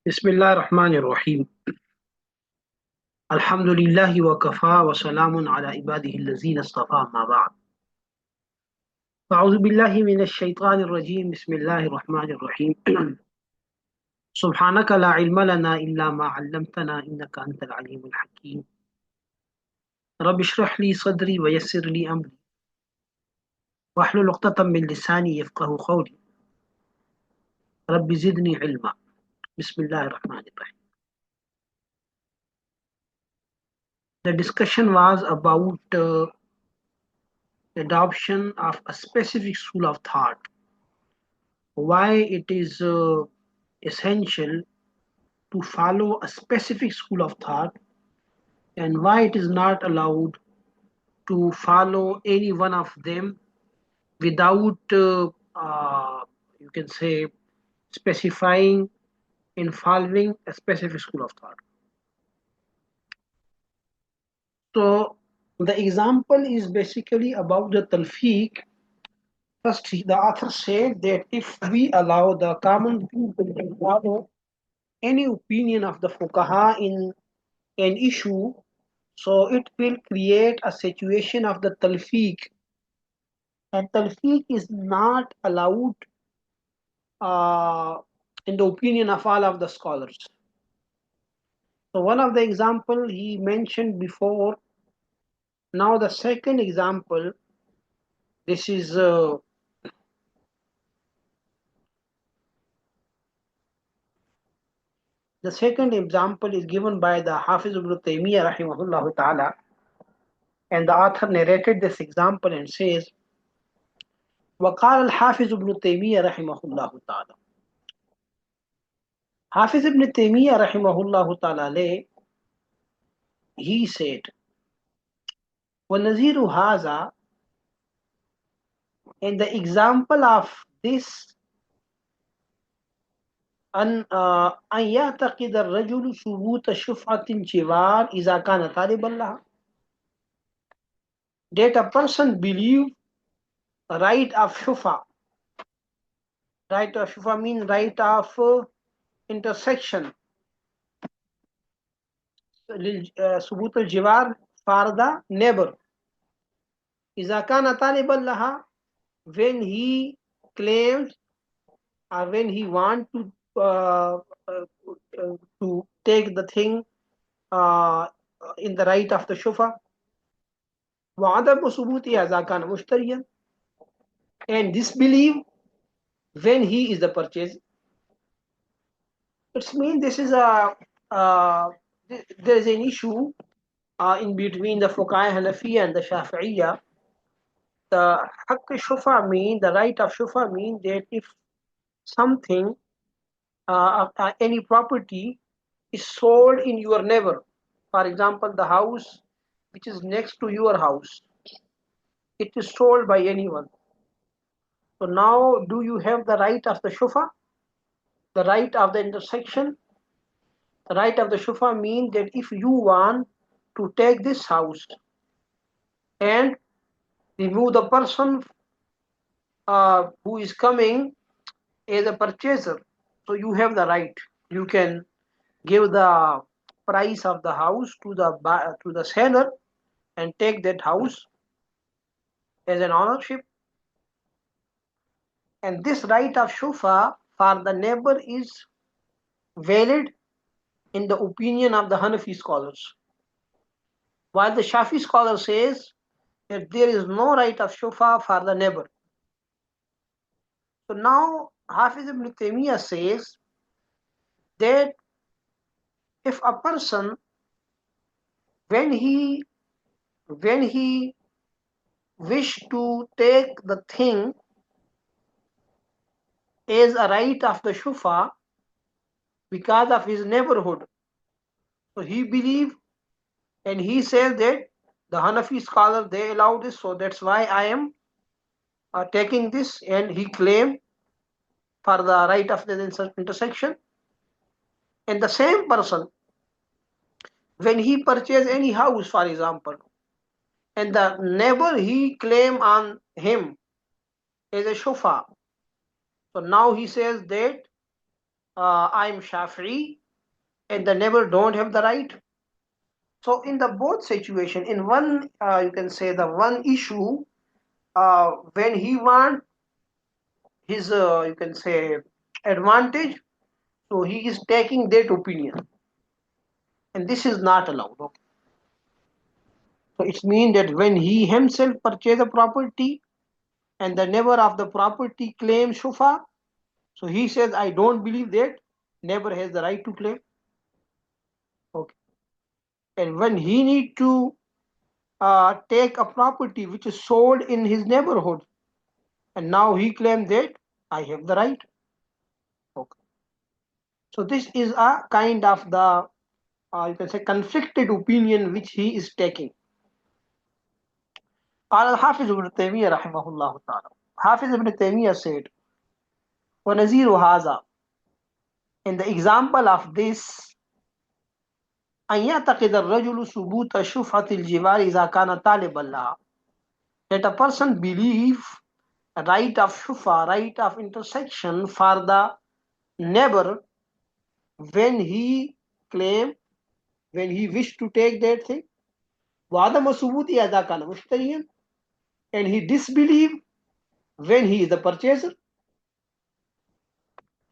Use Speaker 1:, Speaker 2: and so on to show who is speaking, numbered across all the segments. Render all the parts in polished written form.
Speaker 1: بسم الله الرحمن الرحيم. الحمد لله وكفى وسلام على عباده الذين اصطفى ما بعد. أعوذ بالله من الشيطان الرجيم. بسم الله الرحمن الرحيم. سبحانك لا علم لنا إلا ما علمتنا إنك أنت العليم الحكيم. رب اشرح لي صدري ويسر لي أمري واحلل عقدة من لساني يفقه قولي. رب زدني علما. بسم الله الرحمن الرحيم. The discussion was about adoption of a specific school of thought, why it is essential to follow a specific school of thought, and why it is not allowed to follow any one of them without, you can say, specifying in following a specific school of thought. So the example is basically about the talfiq. First, the author said that if we allow the common people to follow any opinion of the fuqaha in an issue, so it will create a situation of the talfiq, and talfiq is not allowed uh, in the opinion of all of the scholars. So one of the example he mentioned before. Now the second example, this is the second example is given by the Hafiz ibn Taymiyyah rahimahullah ta'ala, and the author narrated this example and says, وقال الحافظ ابن تيمية رحمه الله تعالى. Hafiz ibn Taymiyyah rahimahullah ta'ala, he said, ونظیر هذا, and the example of this, أن يعتقد الرجل ثبوت شفعة الجوار إذا كان طالبا لها, that a person believe right of shufa. Right of shufa means right of intersection. ثبوت الجوار for the neighbor. إذا كان طالبا لها, when he claims or when he want to take the thing in the right of the shufa. وعدم ثبوتها إذا كان مشتريا, and disbelieve when he is the purchaser. It means this is there is an issue in between the Fuqaha Hanafiya and the Shafi'iyya. The haqq shufa mean, the right of shufa mean that if something, any property is sold in your neighbor, for example, the house which is next to your house, it is sold by anyone. So now, do you have the right of the shufa, the right of the intersection? The right of the shufa means that if you want to take this house and remove the person who is coming as a purchaser, so you have the right. You can give the price of the house to the seller and take that house as an ownership. And this right of shufa for the neighbor is valid in the opinion of the Hanafi scholars, while the Shafi scholar says that there is no right of shufa for the neighbor. So now Hafiz ibn Taymiyyah says that if a person, when he wish to take the thing as a right of the shufa because of his neighborhood, so he believe and he says that the Hanafi scholar, they allow this, so that's why I am taking this, and he claimed for the right of the intersection. And the same person, when he purchase any house, for example, and the neighbor, he claim on him as a shufa, so now he says that I'm Shafi'i, and the neighbor don't have the right. So in the both situation, in one, you can say the one issue, when he want his, you can say, advantage, so he is taking that opinion, and this is not allowed. Okay? So it means that when he himself purchase a property, and the neighbor of the property claims shufa, so he says, I don't believe that. Neighbor has the right to claim. Okay. And when he need to take a property which is sold in his neighborhood, and now he claims that I have the right. Okay. So this is a kind of the, you can say, conflicted opinion which he is taking. الحافظ ابن تیمیہ رحمہ اللہ تعالی. Hafiz ibn Taymiyyah said, ونظیر هذا, in the example of this, أن يعتقد الرجل ثبوت شفعة الجوار إذا كان طالبا لها, that a person believe right of shufa, right of intersection for the neighbor when he claim, when he wish to take that thing. وعدم ثبوت إذا كان مشتريا, and he disbelieve when he is the purchaser.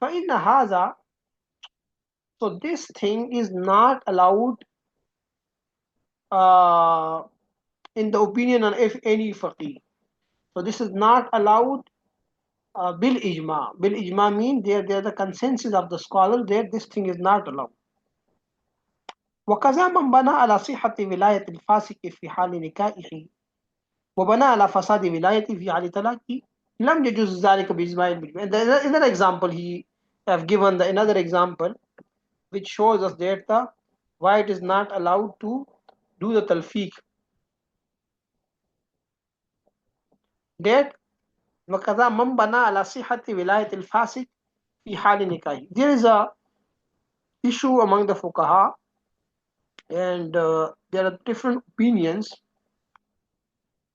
Speaker 1: فإن هذا, so this thing is not allowed in the opinion of any faqih. So this is not allowed bil ijma. Bil ijma means there the consensus of the scholars that this thing is not allowed. وكذا من بنى على صحة ولاية الفاسق في حال نكاحه وبنى على فساد ولايته في حال طلاقه لم يجوز ذلك بإجماع المجمع. Another example he have given, the another example which shows us that the why it is not allowed to do the talfiq. That وكذا من بنى على صحة ولاية الفاسق في حال نكاحه. There is a issue among the fuqaha, and there are different opinions.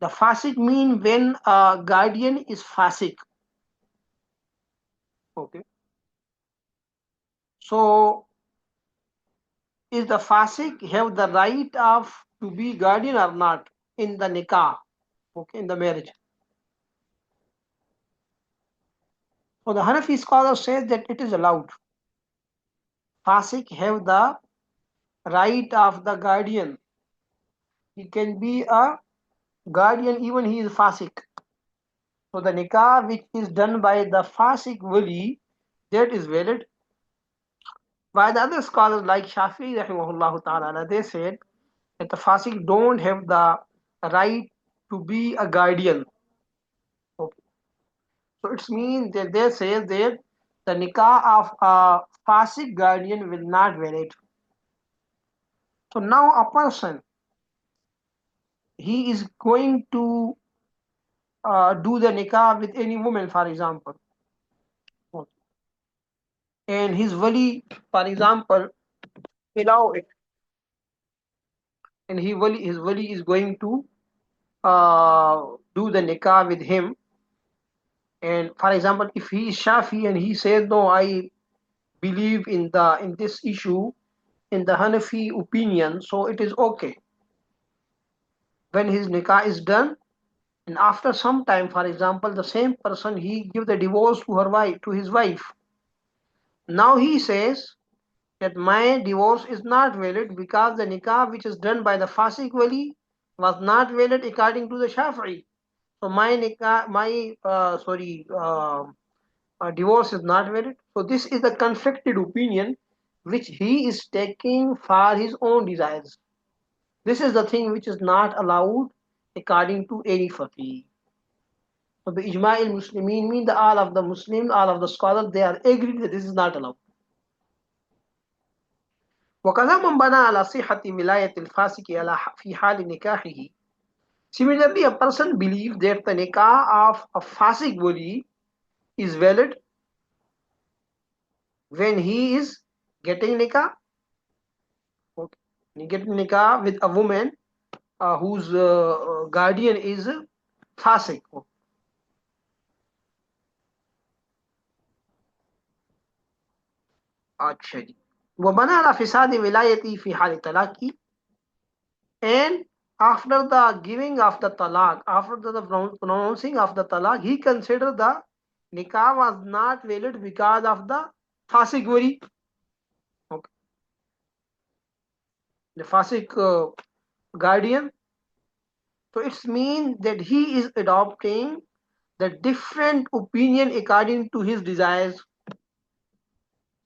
Speaker 1: The fasik mean when a guardian is fasik. Okay. So is the fasik have the right of to be guardian or not in the nikah? Okay, in the marriage. So the Hanafi scholar says that it is allowed. Fasik have the right of the guardian. He can be a guardian even he is fasik. So the nikah which is done by the fasik wali, that is valid. By the other scholars like Shafi'i rahimahullah ta'ala, they said that the fasik don't have the right to be a guardian. Okay. So it means that they say that the nikah of a fasik guardian will not valid. So now a person, he is going to do the nikah with any woman, for example. Okay. And his wali, for example, allow it. And his wali is going to do the nikah with him. And for example, if he is Shafi and he says, no, I believe in this issue, in the Hanafi opinion, so it is okay. When his nikah is done, and after some time, for example, the same person, he give the divorce to his wife. Now he says that my divorce is not valid because the nikah which is done by the fasik wali was not valid according to the Shafi'i. So my nikah, divorce is not valid. So this is the conflicted opinion which he is taking for his own desires. This is the thing which is not allowed according to any faqih. So the ijma' al-muslimin mean that all of the Muslims, all of the scholars, they are agreed that this is not allowed. وَكَذَا مَنْ بَنَى عَلَى صِحَّةِ وِلَايَةِ الْفَاسِقِ فِي حَالِ نِكَاحِهِ. Similarly, a person believes that the nikah of a fasik wali is valid when he is getting nikah. Okay. He getting nikah with a woman whose guardian is fasik. अच्छा जी. وَبَنَى عَلَى فِسَادِ وِلَايَتِهِ فِي حَالِ طَلَاقِهِ. And after the giving of the talaq, after the pronouncing of the talaq, he considered the nikah was not valid because of the fasik. Okay. The fasik guardian. So it's mean that he is adopting the different opinion according to his desires.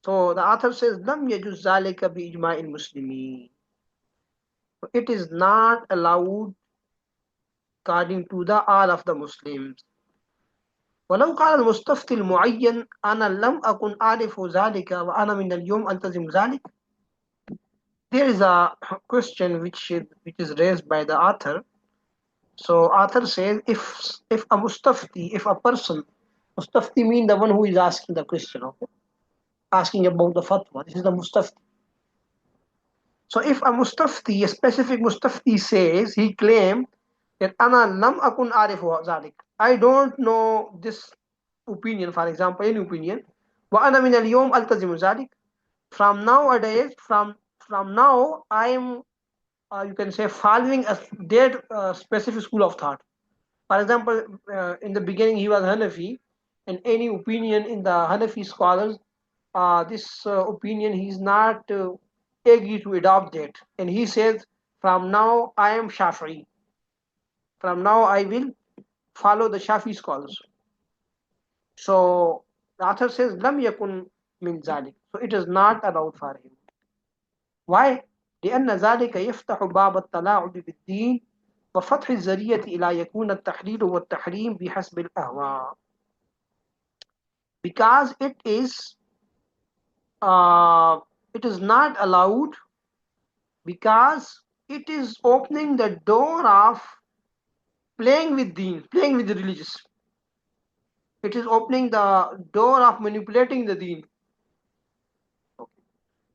Speaker 1: So the author says, "Lam yajuz zalika bi ijma'il muslimin." It is not allowed according to the all of the Muslims. ولو قال المستفتي المعين أنا لم أكن أعرف ذلك وأنا من اليوم ألتزم ذلك. There is a question which is raised by the author. So author says, if a mustafti, if a person, mustafti means the one who is asking the question, okay, asking about the fatwa. This is the mustafti. So if a mustafti, a specific mustafti says, he claimed that ana lam akun arifu zalik, I don't know this opinion, for example, any opinion. Wa ana min al-yawm altazimu zalik. From nowadays, from now, I am, you can say, following a that specific school of thought. For example, in the beginning he was Hanafi, and any opinion in the Hanafi scholars, this opinion he is not agree to adopt that, and he says, from now I am Shafi'i. From now I will follow the Shafi scholars. So the author says, Lam yakun min zalik. So it is not allowed for him. Why? لأن ذلك يفتح باب التلاعب بالدين وفتح الذريعة إلى يكون التحليل والتحريم بحسب الأهواء. Because it is not allowed, because it is opening the door of playing with deen, playing with the religious. It is opening the door of manipulating the deen.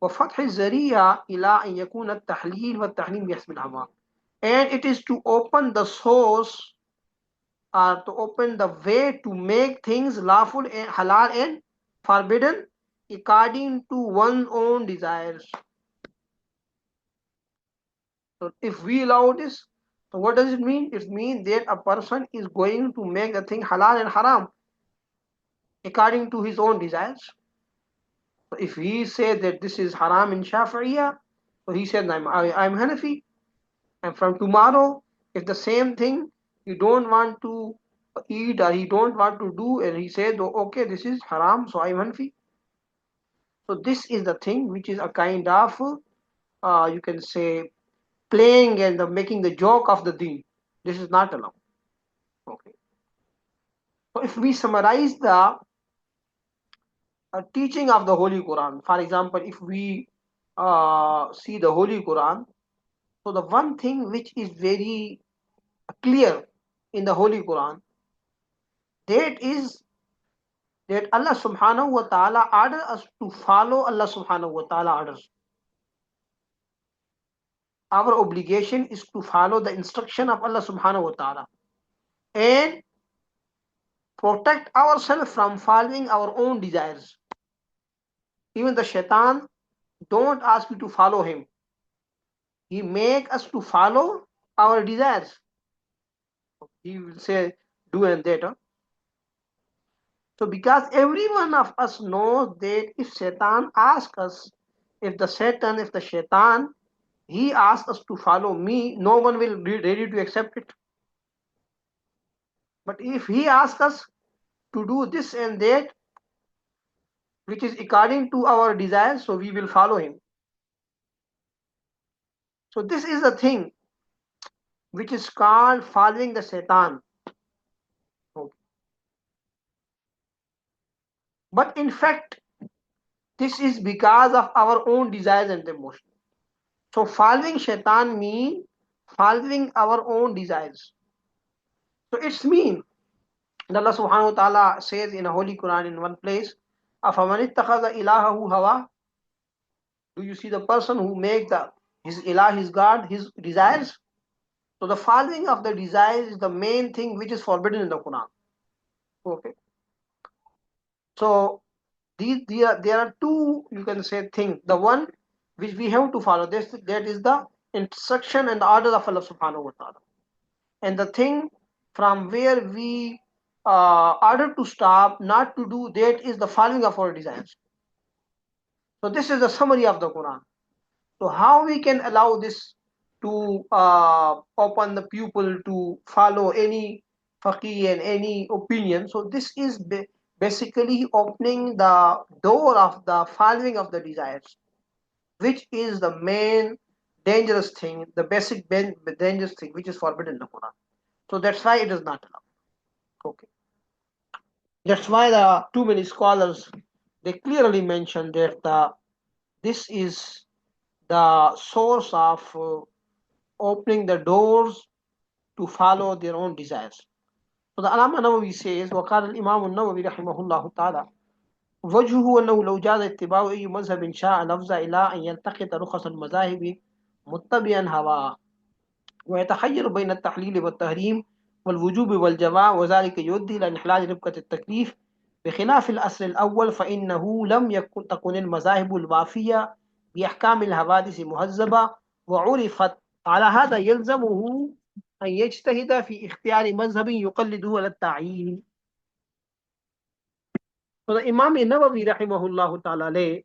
Speaker 1: وفتح الذريعة إلى أن يكون التحليل والتحريم بحسب الهوى. And it is to open the source, to open the way to make things lawful and halal and forbidden according to one's own desires. So if we allow this, so what does it mean? It means that a person is going to make a thing halal and haram according to his own desires. So if he says that this is haram in Shafi'iyah, so he said, I'm Hanafi, and from tomorrow, if the same thing you don't want to eat or he don't want to do, and he says, oh, okay, this is haram, so I'm Hanafi. So this is the thing which is a kind of, you can say, playing and making the joke of the deen. This is not allowed. Okay. So if we summarize the teaching of the Holy Quran, for example, if we see the Holy Quran, so the one thing which is very clear in the Holy Quran, that is that Allah subhanahu wa ta'ala orders us to follow Allah subhanahu wa ta'ala orders. Our obligation is to follow the instruction of Allah subhanahu wa ta'ala and protect ourselves from following our own desires. Even the shaitan don't ask you to follow him. He make us to follow our desires. He will say, do and that. Huh? So because every one of us knows that if Satan asks us, if the shaitan, he asks us to follow me, no one will be ready to accept it. But if he asks us to do this and that, which is according to our desires, so we will follow him. So this is the thing which is called following the Satan. Okay. But in fact, this is because of our own desires and emotions. So following Shaitan means following our own desires. So it's mean that Allah subhanahu wa ta'ala says in a Holy Quran in one place, أَفَمَنِ اتَّخَذَ إِلَهَهُ هَوَى. Do you see the person who makes his ilah, his God, his desires? So the following of the desires is the main thing which is forbidden in the Quran. Okay. So there are two, you can say, things. The one which we have to follow, that is the instruction and the order of Allah subhanahu wa ta'ala. And the thing from where we order to stop, not to do, that is the following of our desires. So this is the summary of the Quran. So how we can allow this to open the pupil to follow any faqih and any opinion? So this is basically opening the door of the following of the desires, which is the main dangerous thing, the basic dangerous thing which is forbidden in the Quran. So that's why it is not allowed. Okay. That's why the too many scholars, they clearly mention that this is the source of opening the doors to follow their own desires. So the Allama Nawawi says, وقال الإمام النووي رحمه الله تعالى وجهه أنه لو جاز اتباع أي مذهب شاء لفظ إلى أن يلتقط رخص المذاهب متبعا هواه ويتحير بين التحليل والتحريم والوجوب والجواز وذلك يؤدي إلى انحلال ربقة التكليف بخلاف الأصل الأول فإنه لم تكن المذاهب الوافية بأحكام الحوادث مهذبة وعرفت. على هذا يلزمه أن يجتهد في اختيار مذهب يقلده على التعيين. So the Imam Nawawi rahimahullah ta'ala,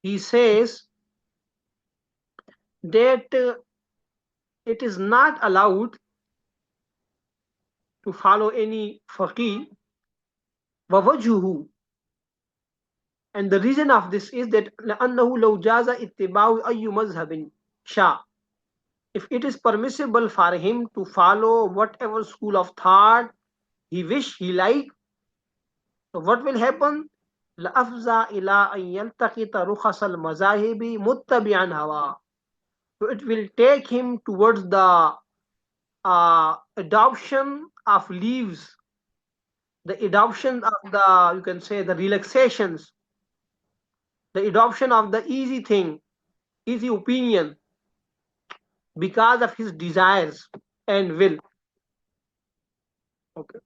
Speaker 1: he says that it is not allowed to follow any faqih. وَوَجْهُهُ, and the reason of this is that لأنه لو جاز اتباع أي مذهب شاء, if it is permissible for him to follow whatever school of thought he wish, he like, so what will happen? لأفزع إلى أن يلتقط رخص المذاهب متبعا هواه, so it will take him towards the adoption of leaves, the adoption of the, you can say, the relaxations, the adoption of the easy thing, easy opinion, because of his desires and will. Okay.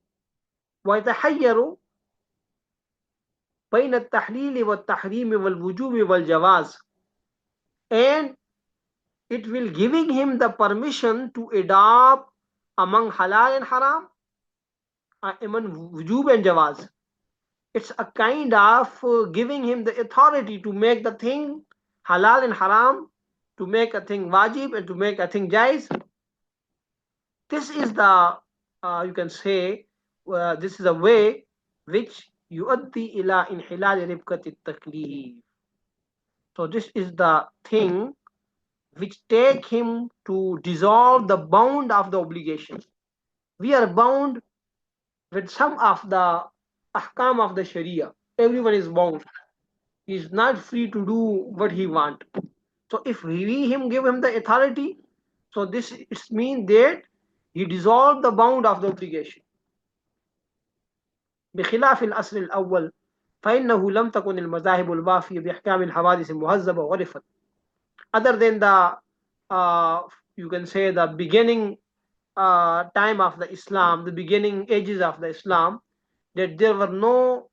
Speaker 1: ويتحير بين التحليل والتحريم والوجوب والجواز, and it will giving him the permission to adopt among halal and haram, among wujub and jawaz. It's a kind of giving him the authority to make the thing halal and haram, to make a thing wajib and to make a thing jais. This is the, you can say, this is a way which yuaddi ila inhilal ribqat at-taklif. So this is the thing which take him to dissolve the bound of the obligation. We are bound with some of the ahkam of the Sharia. Everyone is bound. He is not free to do what he want. So if we give him the authority, so this means that he dissolved the bound of the obligation. بخلاف الأصل الأول فإنه لم تكن المذاهب الوافية بأحكام الحوادث المهذبة وعرفت. Other than the, you can say, the beginning time of the Islam, the beginning ages of the Islam, that there were no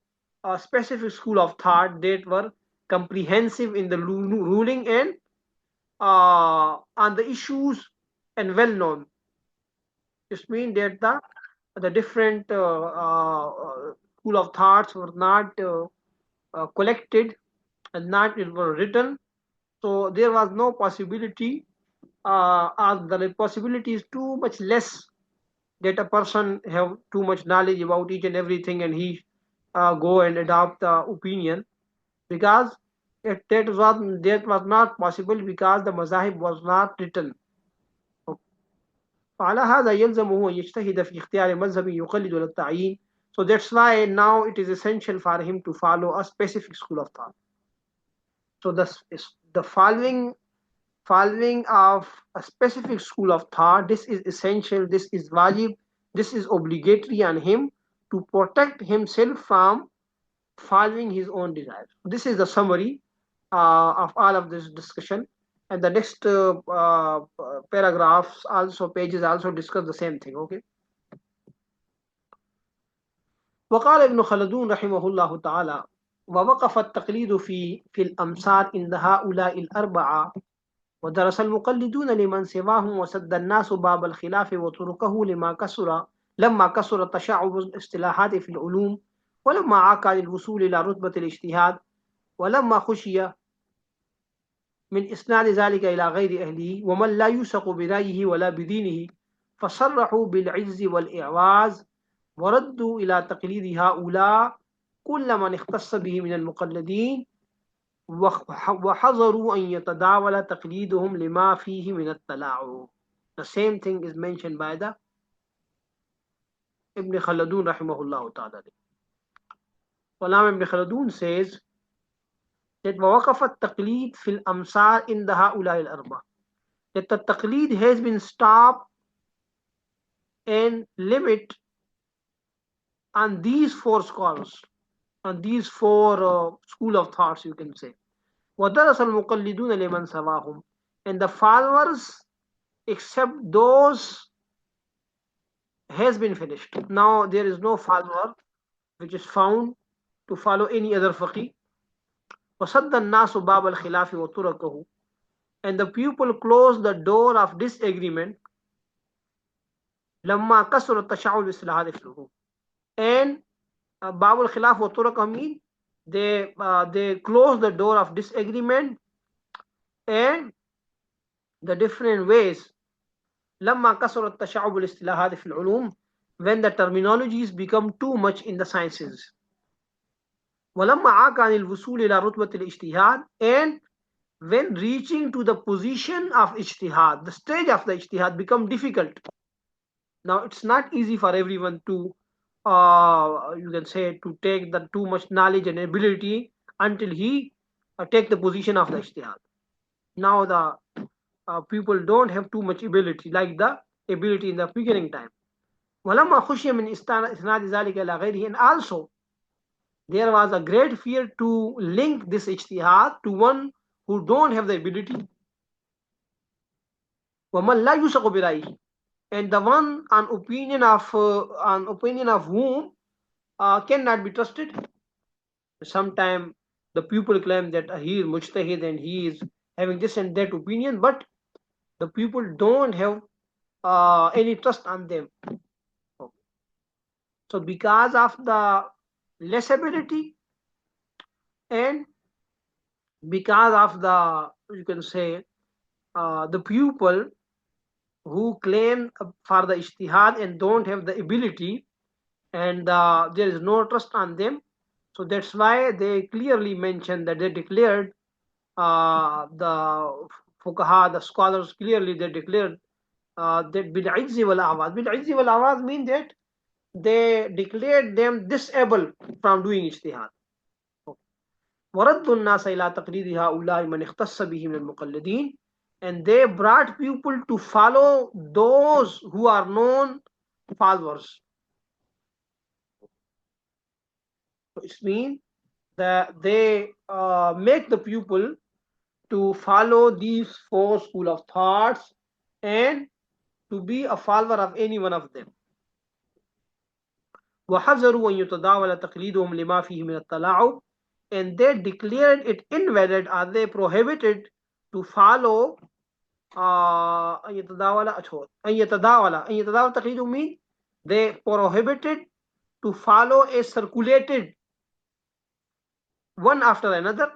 Speaker 1: specific school of thought that were comprehensive in the ruling and on the issues and well known. This means that the different school of thoughts were not collected and not were written. So there was no possibility, as the possibility is too much less that a person have too much knowledge about each and everything and he go and adopt the opinion, because that was not possible because the mazahib was not written. فعلى هذا يلزمه أن يجتهد في اختيار مذهب يقلد للتعيين. So that's why now it is essential for him to follow a specific school of thought. So the following of a specific school of thought, this is essential, this is wajib, this is obligatory on him to protect himself from following his own desires. This is the summary of all of this discussion, and the next paragraphs also, pages also discuss the same thing. Okay. وقال ابن خلدون رحمه الله تعالى ووقف التقليد في الأمثال عند هؤلاء الأربعة، ودرس المقلدون لمن سواهم، وسد الناس باب الخلاف وتركه لما كثر تشعب الاصطلاحات في العلوم، ولما عاق للوصول إلى رتبة الاجتهاد، ولما خشي من إسناد ذلك إلى غير أهله ومن لا يوثق برأيه ولا بدينه، فصرحوا بالعز والإعواز، وردوا إلى تقليد هؤلاء كل من اختص به من المقلدين، وحذروا أن يتداول تقليدهم لما فيه من التلاعب. The same thing is mentioned by the Ibn Khaldun rahimahullah ta'ala. Llamam Ibn Khaldun says that ووقف التقليد في الأمثال عند هؤلاء الأربعة, that the taqleed has been stopped and limit on these four scholars, on these four school of thoughts, you can say. وَدَرَسَ الْمُقَلِّدُونَ لِمَنْ سَوَاهُمْ, and the followers except those has been finished. Now there is no follower which is found to follow any other faqih. وَصَدَّ النَّاسُ بَابَ الْخِلَافِ وَتُرَكَهُ, and the people closed the door of disagreement. لَمَّا كَسُرَ التَّشَعُّبُ بِالصِّلَاحَاتِ فِي الْعُلُومِ, and Bab al-Khilaf wa Turaq mean they close the door of disagreement and the different ways. لما كسر التشعب والاصطلاحات في العلوم, when the terminologies become too much in the sciences. ولما عاق عن الوصول إلى رتبة الاجتهاد, and when reaching to the position of ijtihad, the stage of the ijtihad become difficult. Now it's not easy for everyone to you can say to take the too much knowledge and ability until he take the position of the ijtihad. Now the people don't have too much ability like the ability in the beginning time. وَلَمَّا خُشِيَ مِنْ إِسْنَادِ ذَلِكَ إِلَى غَيْرِهِ, and also there was a great fear to link this ijtihad to one who don't have the ability. وَمَنْ لَا يُوثَقُ بِرَأْيِهِ, and the one on opinion of whom cannot be trusted. Sometimes the people claim that he is mujtahid and he is having this and that opinion, but the people don't have any trust on them. So because of the less ability and because of the, you can say, the people who claim for the ijtihad and don't have the ability, and there is no trust on them, so that's why they clearly mentioned that they declared the fuqaha, the scholars clearly they declared that bil-'izzi wal-'awaz. Bil-'izzi wal-'awaz mean that they declared them disabled from doing ijtihad. وَرَدُّ النَّاسَ إِلَىٰ تَقْلِيدِ هَؤُلَاءِ مَنِ اخْتَصَّ بِهِ مِنَ الْمُقَلِّدِينَ, and they brought people to follow those who are known followers. So it means that they make the pupil to follow these four school of thoughts and to be a follower of any one of them. وَحَذَرُوا أَنْ يُتَدَاوَلَ تَقْلِيدُهُمْ لِمَا فِيهِ مِنَ التَّلَاعُبِ, and they declared it invalid, or they prohibited to follow أَنْ يَتَدَاوَلَ تَقْلِيدُ means they prohibited to follow a circulated one after another,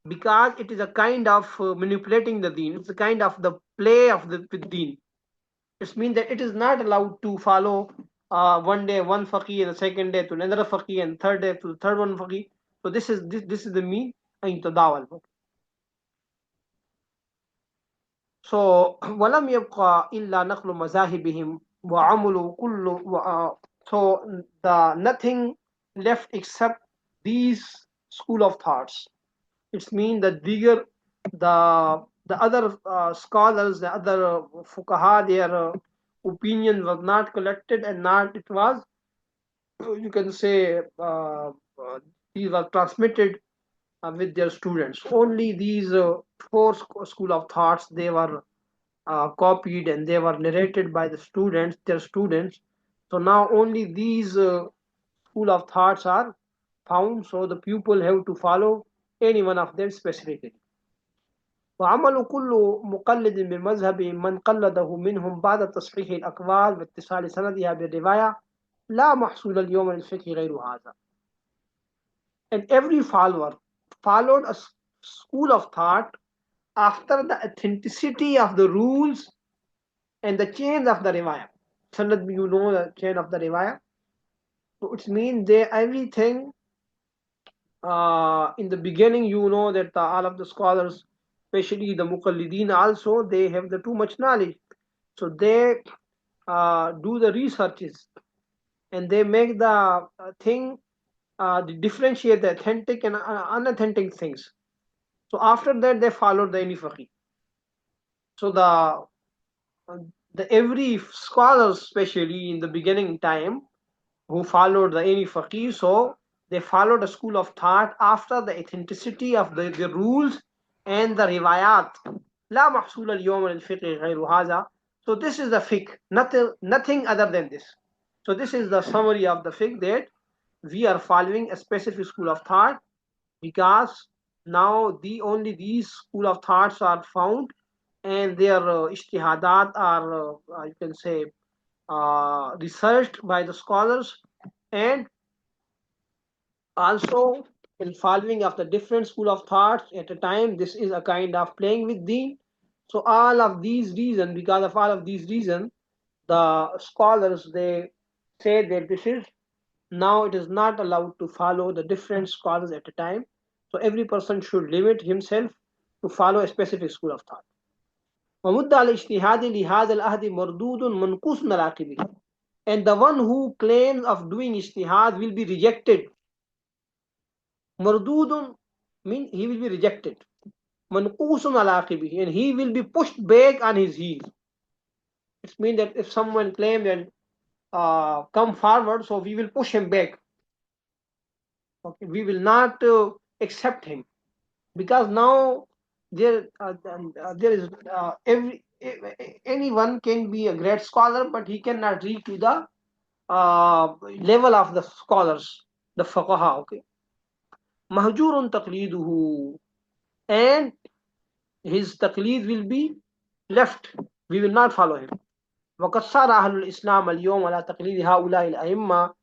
Speaker 1: because it is a kind of manipulating the deen. It's a kind of the play of the deen. It means that it is not allowed to follow one day one faqih, and the second day to another faqih, and third day to the third one faqih. So this is the mean tadawal. So walam yabqa illa naqlu mazahibihim wa amalu kullu. So the nothing left except these school of thoughts. It means that the other scholars, the other fuqaha, their opinion was not collected, and not it was, you can say, these were transmitted with their students. Only these four school of thoughts, they were copied and they were narrated by the students, their students. So now only these school of thoughts are found, so the pupil have to follow any one of them specifically. وعمل كل مقلد من مذهب من قلده منهم بعد تصحيح الأقوال واتصال سندها بالرواية لا محصول اليوم للفقه غير هذا. And every follower followed a school of thought after the authenticity of the rules and the chains of the riwayah. Sanad, you know the chain of the riwayah. So it means they everything in the beginning, you know that all of the scholars, especially the muqallideen also, they have the too much knowledge. So they do the researches and they make the thing, they differentiate the authentic and unauthentic things. So after that, they followed the Faqih. So the every scholars, especially in the beginning time, who followed the Faqih, so they followed a school of thought after the authenticity of the rules and the riwayat. لا محصول اليوم للفقه غير هذا. So this is the fiqh, nothing other than this. So this is the summary of the fiqh, that we are following a specific school of thought because now only these school of thoughts are found and their ijtihadat are, you can say, researched by the scholars, and also in following of the different school of thoughts at a time. This is a kind of playing with deen. So all of these reasons, because of all of these reasons, the scholars, they say that this is, now it is not allowed to follow the different scholars at a time. So every person should limit himself to follow a specific school of thought. ومدعى الاجتهاد لهذا العهد مردود منقوص العاقبة. And the one who claims of doing ijtihad will be rejected. Mardudun means he will be rejected. Manqusun ala aqibihi, and he will be pushed back on his heels. It means that if someone claims and come forward, so we will push him back. Okay, we will not accept him, because now there is anyone can be a great scholar, but he cannot reach to the level of the scholars, the fuqaha. Okay, mahjurun taqliduhu, and his taqleed will be left. We will not follow him. وقد صار أهل الإسلام اليوم على تقليد هؤلاء الأئمة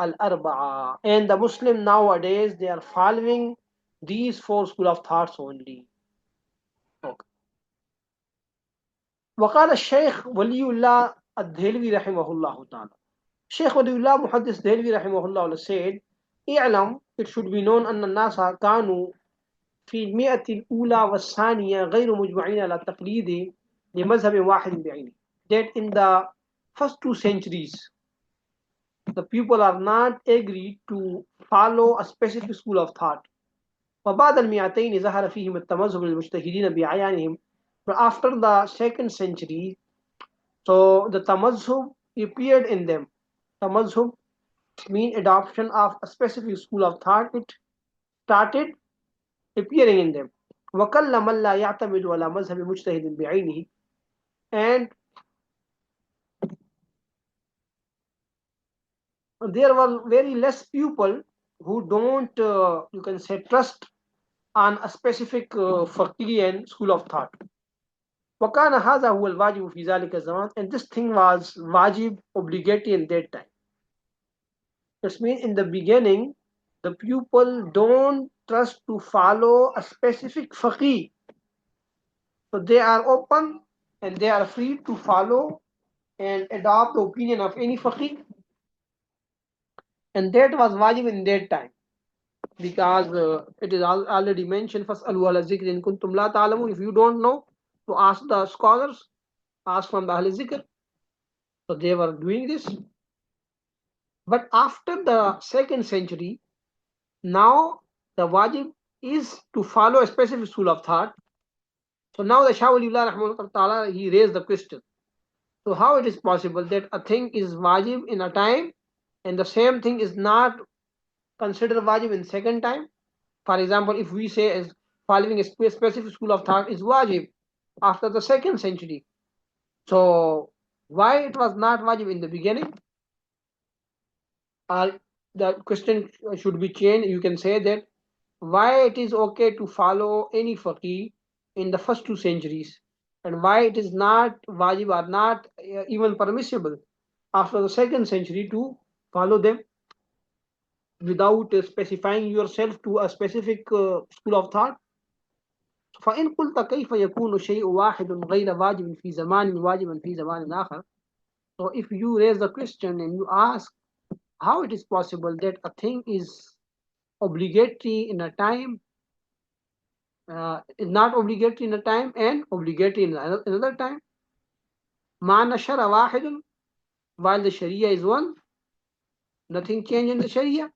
Speaker 1: الأربعة. And the Muslim nowadays, they are following these four school of thoughts only. Okay. وقال الشيخ ولي الله الدهلوي رحمه الله تعالى. Sheikh Waliullah Muhaddis Dehlvi rahimahullah said, اعلم, it should be known أن الناس كانوا في المئة الأولى والثانية غير مجمعين على التقليد لمذهب واحد بعينه. That in the first 2 centuries, the people are not agreed to follow a specific school of thought. وبعد المئتين ظهر فيهم التمذهب للمجتهدين بعيانهم. But after the 2nd century, so the tamazhub appeared in them. Tamazhub means adoption of a specific school of thought. It started appearing in them. وَكَلَّ مَنْ لَا يَعْتَمِدُ عَلَى مَذْهَبِ مُجْتَهِدٍ بِعَيْنِهِ. And there were very less people who don't, you can say, trust on a specific faqih and school of thought. وَكَانَ هَذَا هُوَ الْوَاجِبُ فِي ذَلِكَ الزَّمَانِ. And this thing was wajib, obligatory in that time. This means in the beginning, the people don't trust to follow a specific faqih. So they are open and they are free to follow and adopt the opinion of any faqih. And that was wajib in that time, because it is already mentioned, فَاسْأَلُوا عَلَى الذِّكْرِ إِن كُنتُمْ لَا تَعْلَمُونَ. If you don't know, to ask the scholars, ask from the Ahl Zikr. So they were doing this. But after the 2nd century, now the wajib is to follow a specific school of thought. So now the Shah Waliullah Rahmahullah Ta'ala, he raised the question. So how it is possible that a thing is wajib in a time and the same thing is not considered wajib in 2nd time? For example, if we say as following a specific school of thought is wajib after the 2nd century, so why it was not wajib in the beginning? the question should be changed. You can say that why it is okay to follow any faqih in the first 2 centuries, and why it is not wajib or not even permissible after the 2nd century to follow them without specifying yourself to a specific school of thought. فإن قلت كيف يكون شيء واحد غير واجب في زمان واجبا في زمان آخر. So if you raise the question and you ask how it is possible that a thing is obligatory in a time, is not obligatory in a time and obligatory in another time. معنى الشرع واحد, while the Sharia is one, nothing changed in the Sharia.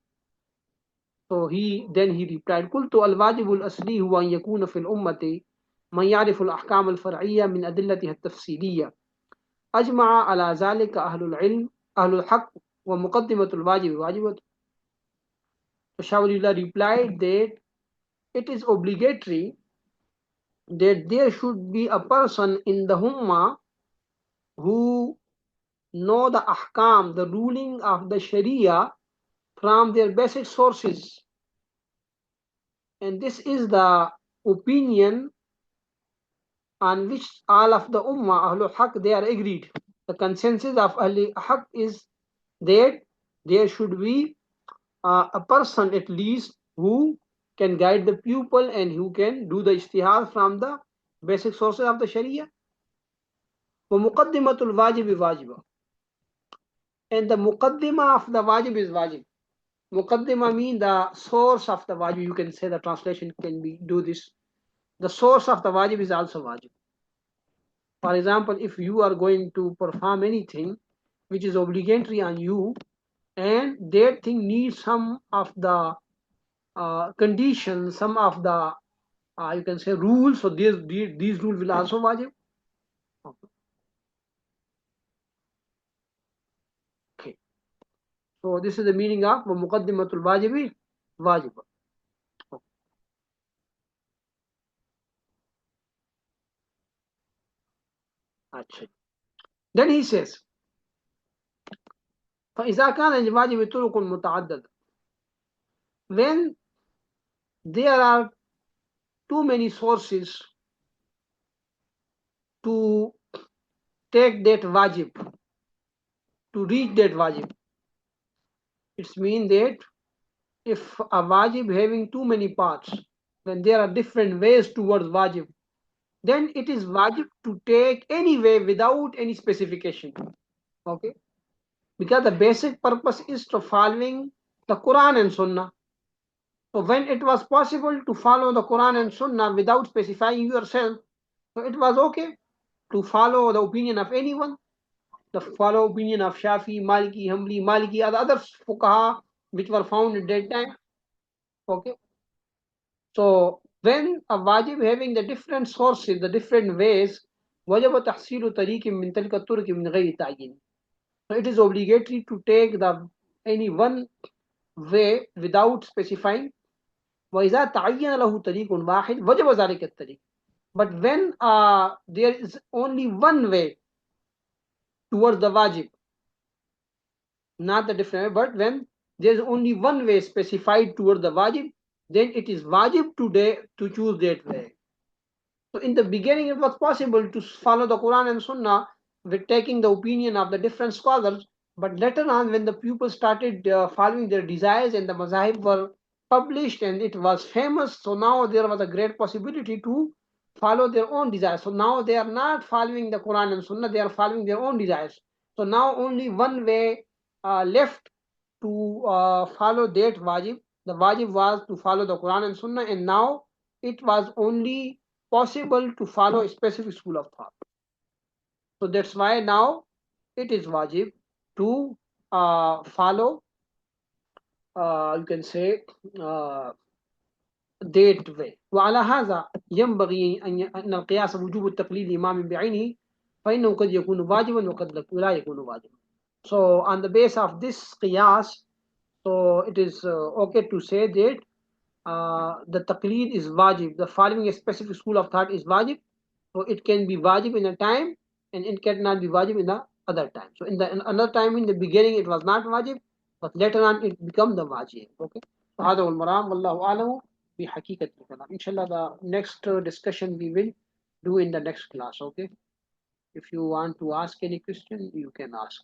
Speaker 1: So he replied, قلت الواجب الأصلي هو أن يكون في الأمة من يعرف الأحكام الفرعية من أدلتها التفصيلية أجمع على ذلك أهل العلم أهل الحق ومقدمة الواجب واجبة. So Shawalullah replied that it is obligatory that there should be a person in the Ummah who know the ahkam, the ruling of the Sharia from their basic sources. And this is the opinion on which all of the Ummah, Ahlul Haq, they are agreed. The consensus of Ahlul Haq is that there should be a person at least who can guide the pupil and who can do the ijtihad from the basic sources of the Sharia. وَمُقَدِّمَةُ الْوَاجِبِ وَاجِبًا. And the muqaddimah of the wajib is wajib. Muqaddimah means the source of the wajib. You can say the translation can be do this. The source of the wajib is also wajib. For example, if you are going to perform anything which is obligatory on you, and that thing needs some of the conditions, some of the you can say rules, so these rules will also wajib. Okay. So this is the meaning of muqaddimatul wajibi wajib. Then he says, فإذا كان الواجب طرق متعددة, when there are too many sources to take that wajib, to reach that wajib, it means that if a wajib having too many parts, then there are different ways towards wajib, then it is wajib to take any way without any specification. Okay, because the basic purpose is to following the Quran and Sunnah. So when it was possible to follow the Quran and Sunnah without specifying yourself, so it was okay to follow the opinion of anyone, the follow opinion of Shafi, Maliki, Hanbali, Maliki, or the other fuqaha which were found at that time. Okay. So when a wajib having the different sources, the different ways, wajaba tahsilu tariqin min tilka turki min ghayri ta'yin. So it is obligatory to take the any one way without specifying. وَإِذَا تَعَيَّنَ لَهُ طَرِيقٌ وَاحِدٌ وَجَبَ ذَلِكَ الطَّرِيقُ. But when there is only one way towards the wajib, not the different way, but when there is only one way specified towards the wajib, then it is wajib to choose that way. So in the beginning, it was possible to follow the Quran and Sunnah with taking the opinion of the different scholars, but later on, when the pupils started following their desires and the mazahib were published and it was famous, so now there was a great possibility to follow their own desires. So now they are not following the Quran and Sunnah, they are following their own desires. So now only one way left to follow that wajib. The wajib was to follow the Quran and Sunnah, and now it was only possible to follow a specific school of thought. So that's why now it is wajib to follow, you can say, that way. وعلى هذا ينبغي أن القياس وجوب التقليد إمام بعينه فإنه قد يكون واجبا وقد لا يكون واجبا. So on the basis of this qiyas, so it is okay to say that the taqlid is wajib. The following a specific school of thought is wajib. So it can be wajib in a time and it cannot be wajib in the other time. So in another time, in the beginning, it was not wajib, but later on it becomes the wajib. Okay. فهذا هو المرام والله أعلم بحقيقة الكلام. Inshallah, the next discussion we will do in the next class. Okay. If you want to ask any question, you can ask.